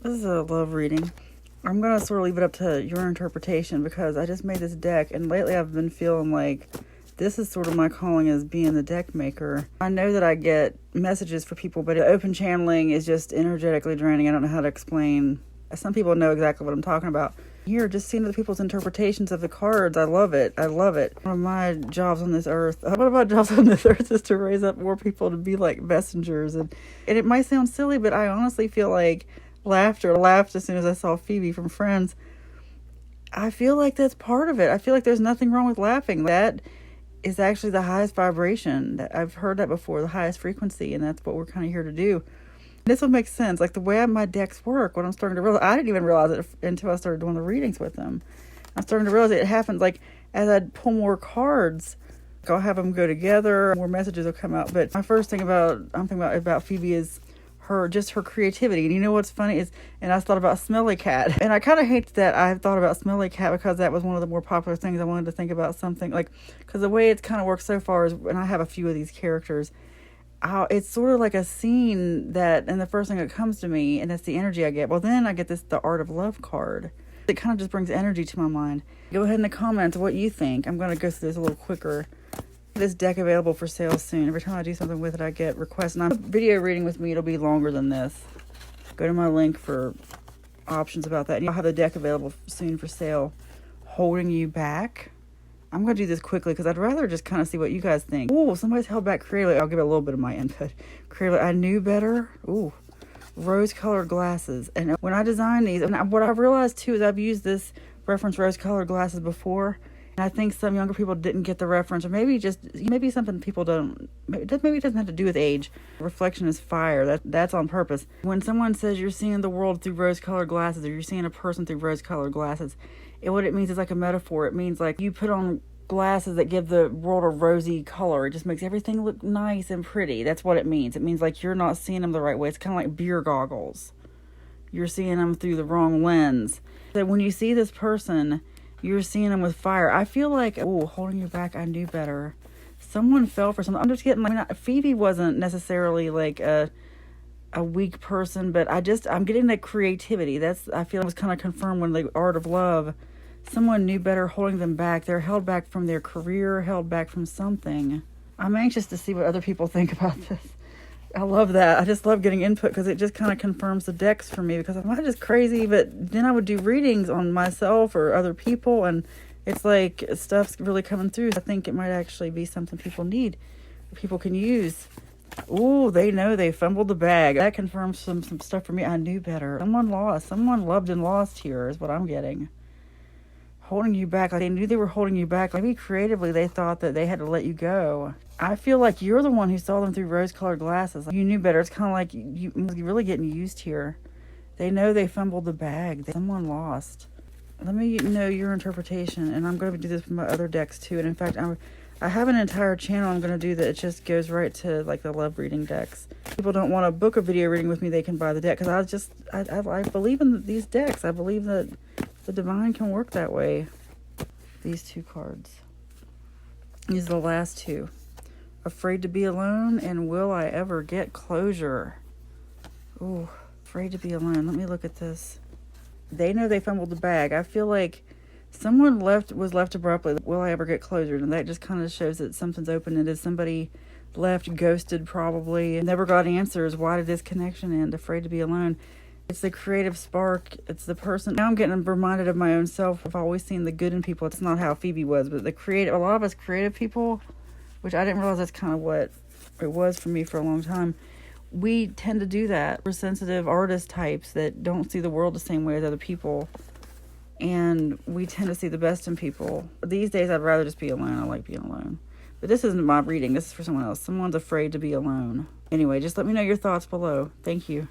This is a love reading. I'm going to sort of leave it up to your interpretation because I just made this deck, and lately I've been feeling like this is sort of my calling as being the deck maker. I know that I get messages for people, but open channeling is just energetically draining. I don't know how to explain. Some people know exactly what I'm talking about. Here, just seeing other people's interpretations of the cards, I love it. I love it. One of my jobs on this earth, one of my jobs on this earth is to raise up more people to be like messengers. And it might sound silly, but I honestly feel like laughed as soon as I saw Phoebe from Friends. I feel like that's part of it. I feel like there's nothing wrong with laughing. That is actually the highest vibration. I've heard that before, the highest frequency, and that's what we're kind of here to do. This will make sense. Like the way my decks work, what I'm starting to realize, I didn't even realize it until I started doing the readings with them. I'm starting to realize it happens like as I pull more cards, I'll have them go together, more messages will come out. But my first thing I'm thinking about Phoebe is her creativity. And you know what's funny is, and I thought about Smelly Cat. And I kind of hate that I thought about Smelly Cat because that was one of the more popular things. I wanted to think about something like, because the way it's kind of worked so far is, and I have a few of these characters, it's sort of like a scene that, and the first thing that comes to me, and that's the energy I get. Well, then I get the Art of Love card. It kind of just brings energy to my mind. Go ahead in the comments what you think. I'm going to go through this a little quicker. This deck available for sale soon. Every time I do something with it, I get requests. And I'm video reading with me, it'll be longer than this. Go to my link for options about that. And I'll have the deck available soon for sale. Holding You Back. I'm going to do this quickly because I'd rather just kind of see what you guys think. Ooh, somebody's held back creatively. I'll give it a little bit of my input. Creatively, I knew better. Ooh, rose-colored glasses. And when I designed these, and what I've realized too is I've used this reference rose-colored glasses before. And I think some younger people didn't get the reference, or maybe something people don't, maybe it doesn't have to do with age. Reflection is fire. That's on purpose. When someone says you're seeing the world through rose-colored glasses, or you're seeing a person through rose-colored glasses, what it means is like a metaphor. It means like you put on glasses that give the world a rosy color. It just makes everything look nice and pretty. That's what it means. It means like you're not seeing them the right way. It's kind of like beer goggles. You're seeing them through the wrong lens. So when you see this person, you're seeing them with fire. I feel like, holding you back, I knew better. Someone fell for something. I'm just getting, Phoebe wasn't necessarily like a weak person, but I'm getting that creativity. I feel it was kind of confirmed when the Art of Love, someone knew better holding them back. They're held back from their career, held back from something. I'm anxious to see what other people think about this. I love that. I just love getting input because it just kind of confirms the decks for me, because I'm not just crazy, but then I would do readings on myself or other people, and it's like stuff's really coming through. I think it might actually be something people need, people can use. Ooh, they know they fumbled the bag. That confirms some stuff for me. I knew better. Someone lost. Someone loved and lost here is what I'm getting. Holding you back. Like they knew they were holding you back. Maybe creatively they thought that they had to let you go. I feel like you're the one who saw them through rose-colored glasses. You knew better. It's kind of like you're really getting used here. They know they fumbled the bag. Someone lost. Let me know your interpretation, and I'm going to do this with my other decks too. And in fact, I have an entire channel I'm going to do that it just goes right to like the love reading decks. People don't want to book a video reading with me, they can buy the deck, because I believe in these decks. I believe that the divine can work that way. These two cards. These are the last two. Afraid to be alone, and will I ever get closure? Ooh, afraid to be alone. Let me look at this. They know they fumbled the bag. I feel like someone was left abruptly. Will I ever get closure? And that just kind of shows that something's open-ended. Somebody left, ghosted probably, and never got answers. Why did this connection end? Afraid to be alone. It's the creative spark. It's the person. Now I'm getting reminded of my own self. I've always seen the good in people. It's not how Phoebe was, but a lot of us creative people, which I didn't realize that's kind of what it was for me for a long time. We tend to do that. We're sensitive artist types that don't see the world the same way as other people. And we tend to see the best in people. These days, I'd rather just be alone. I like being alone. But this isn't my reading. This is for someone else. Someone's afraid to be alone. Anyway, just let me know your thoughts below. Thank you.